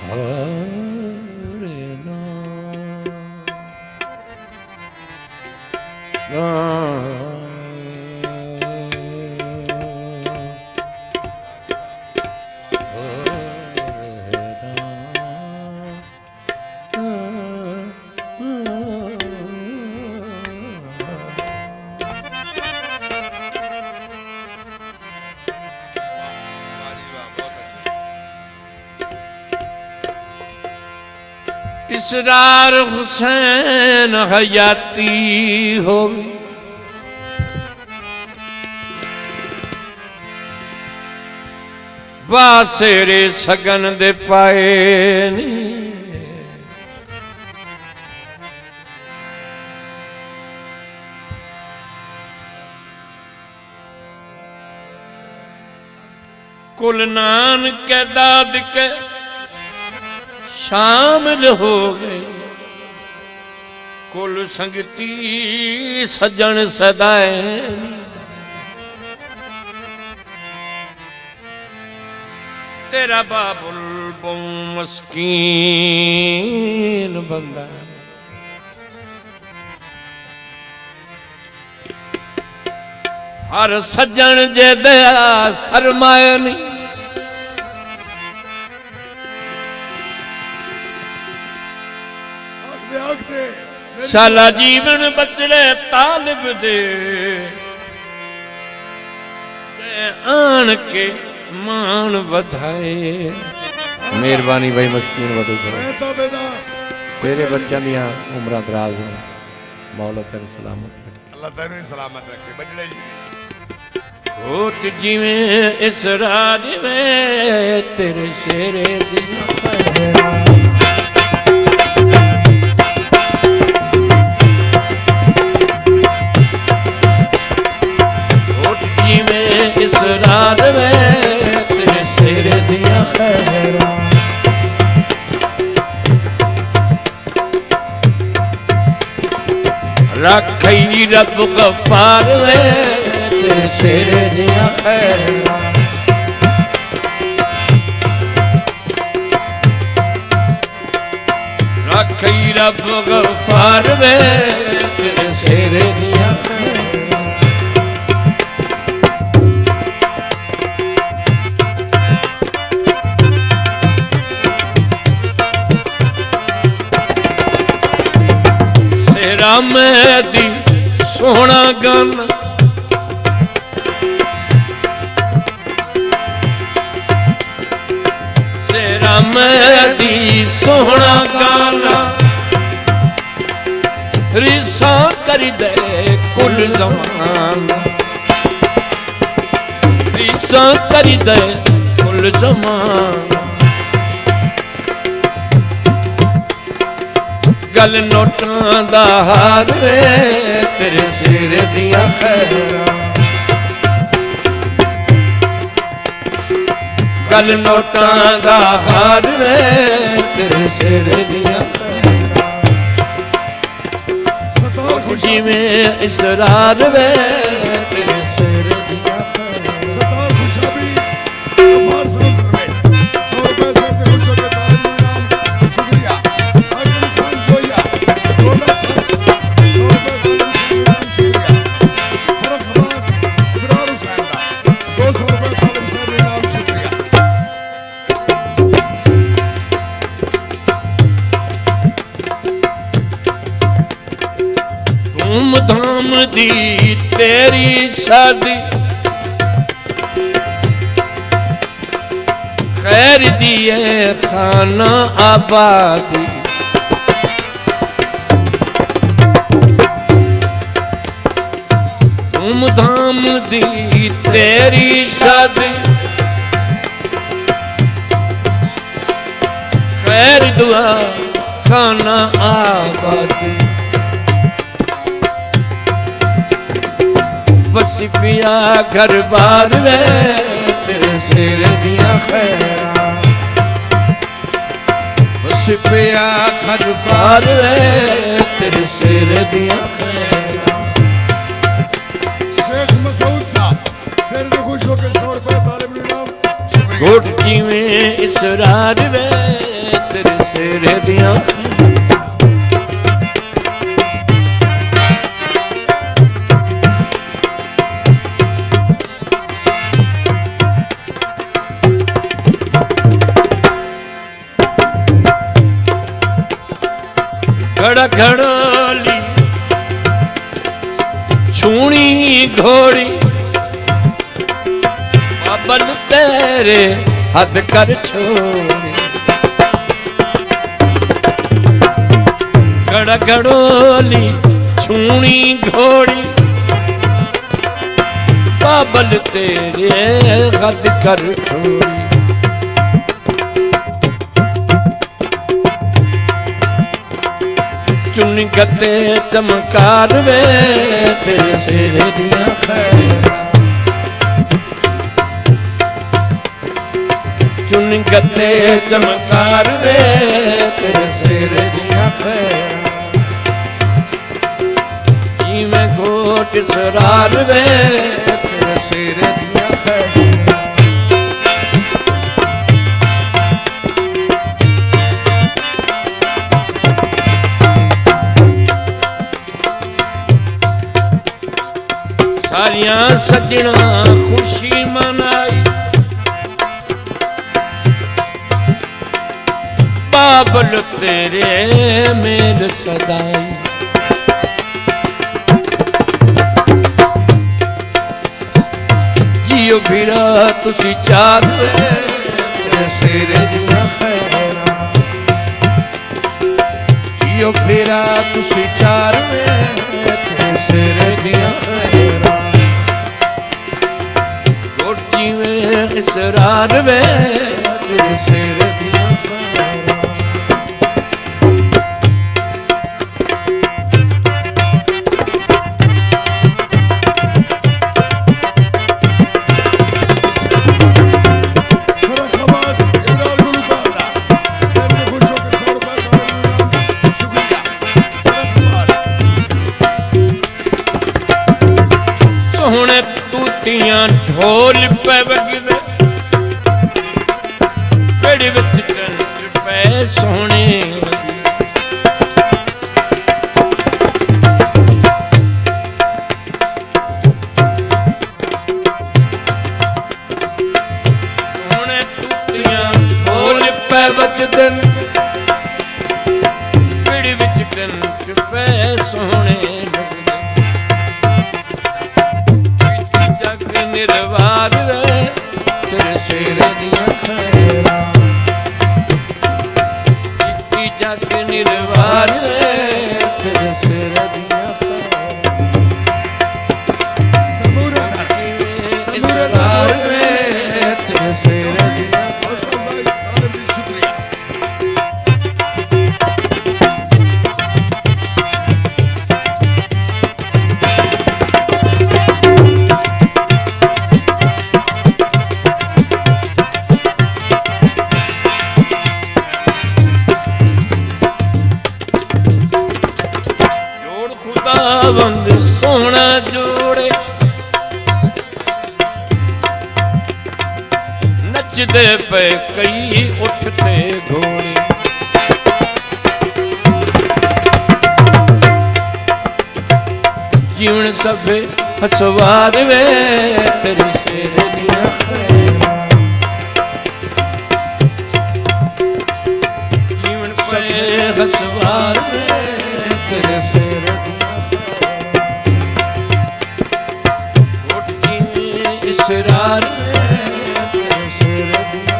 हरे नाम नाम इसरार हुसैन हयाती होगी वासेरे सगन दे पाए नी कुल नानक दाद के शामिल हो गए कुल संगती सज्जन सदाए तेरा बाबुल मस्कीन बंदा हर सज्जन जे दया सरमाए नहीं साला जीवन बचड़े तालिब दे आन के मान बधाए मेहरबानी भाई मस्कीन वधू तेरे बच्चों दियां उम्र दराज हो मौला तेरे सलामत रखे अल्लाह तेरे सलामत रखे बचड़े जी होठ जिवें इस राज में तेरे शेरे दियां खैरां रात में तेरे शेर दिया खैरा रखई रब गफ्फार में तेरे शेर दिया खैरा रखई रब गफ्फार में तेरे शेर दिया खैरा मेदी सोहना गाना सेरा मेदी सोहना गाना रिसा कर दे कुल ज़माना रिसा कर दे कुल ज़माना गल नोटां दा हार वे तेरे सिर दियां खैरां गल नोटां दा हार वे तेरे सिर दियां खैरां जिवें इसरार वे तेरे सिर दियां खैरां सतार खुशाबी अफार साहब फरमाए 100 रुपए से कुछ के तारीफ नाम शुक्रिया धूम दी तेरी शादी खैर दिए खाना आबादी धूम दी तेरी शादी खैर दुआ खाना आबादी बस पिया घर बार वे तेरे सिर दिया खैरां बस पिया घर बार वे तेरे सिर दिया खैरां शेख मसूद साहब सिर दे खुश होके 100 रुपए तालिब नाम शुक्रिया घोट में इसरार वे तेरे सिर दियां घड़ा घड़ोली छूनी घोड़ी बाबल तेरे हद कर छोड़ी घड़ा घड़ोली छूनी घोड़ी बाबल तेरे हद कर छोड़ी चुन गते चमकार वे तेरे सिर दिया खैरा चुन गते चमकार वे तेरे सिर दिया खैरा जी में घोट सरार वे तेरे सिर दिया खैरा सारियां सजना खुशी मनाई बाबल तेरे मेल सदाई जियो भीरा तुसी चार तेरे सिर दिया खैरा जियो भीरा तुसी चार तेरे सिर दिया खैरा इसरार वे तेरे सिर दिया खैरा खबास इमरान गुलकार दा शहर के खुश होकर 100 रुपए का शुक्रिया सोहने तूतियां ढोल पे वगदे पेड़ विच टंट पे सोहने सोहने तूतियां ढोल पे वगदे पेड़ विच टंट पे सोहने निर्वार तेरे सिर दिया खैरा जग निर्वार तेरे सिर दिया इसरार तेरे सिर दिया शुक्रिया बंद सोना जोड़े नचदे पे कई उठते घोड़े जीवन सभे हसवार वे तेरे सिर दिया खैरा जीवन सभे हसवार वे तेरे सिर इसरार तेरे सिर दिया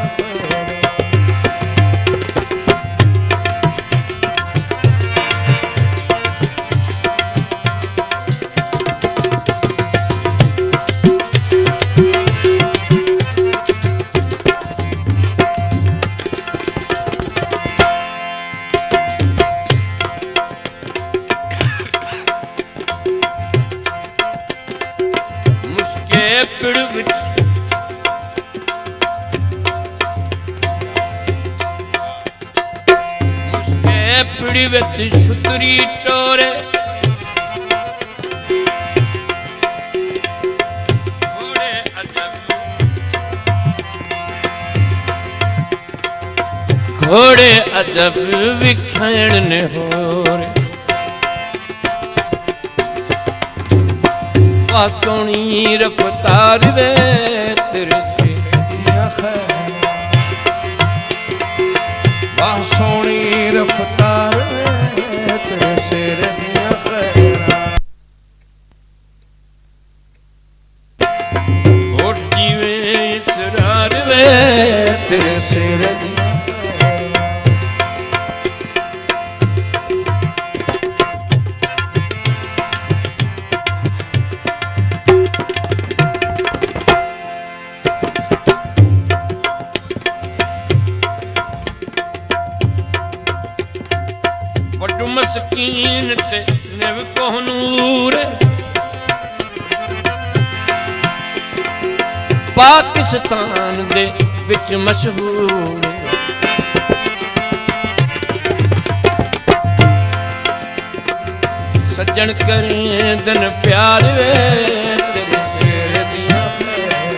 पिड़ी विच छुतरी टोरे घोड़े अजब विखण ने होर वाह सोनी रफ्तार वे तेरे सिर दिया खैर वाह सोनी रफ्तार वे तेरे सिर दिया खैर होठ जीवे इसरार वे तेरे सिर दिया वड्डू मस्कीन ते निव कोहनूर पाकिस्तान दे विच मशहूर सज्जन करें दिन प्यार वे तेरे सिर दिया खैर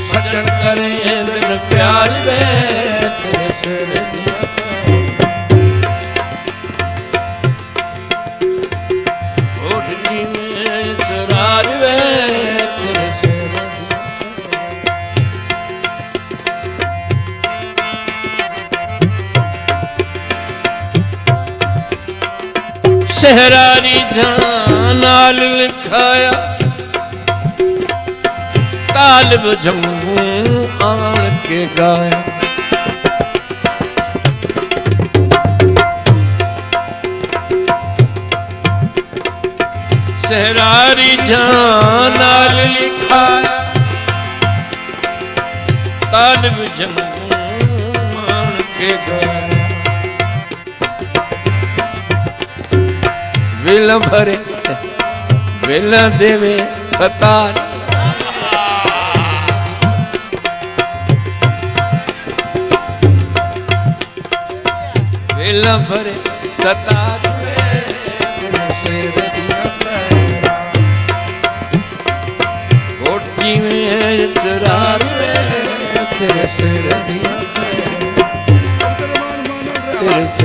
सजन करे दिन प्यार वे तेरे सिर दिया होठ जीवे इसरार वे तेरे सिर दिया शहरारी जान नाल लिखाया तालिब जम्मू आन के गाया शहरारी जान नाल लिखाया तालिब जम्मू आन के गाया वेला भरे वेला देवे सतार वेला भरे सतार तेरे सिर दिया खैर होठ जीवे इसरार तेरे सिर दिया खैर अंतर्मान मानव रहा तेरे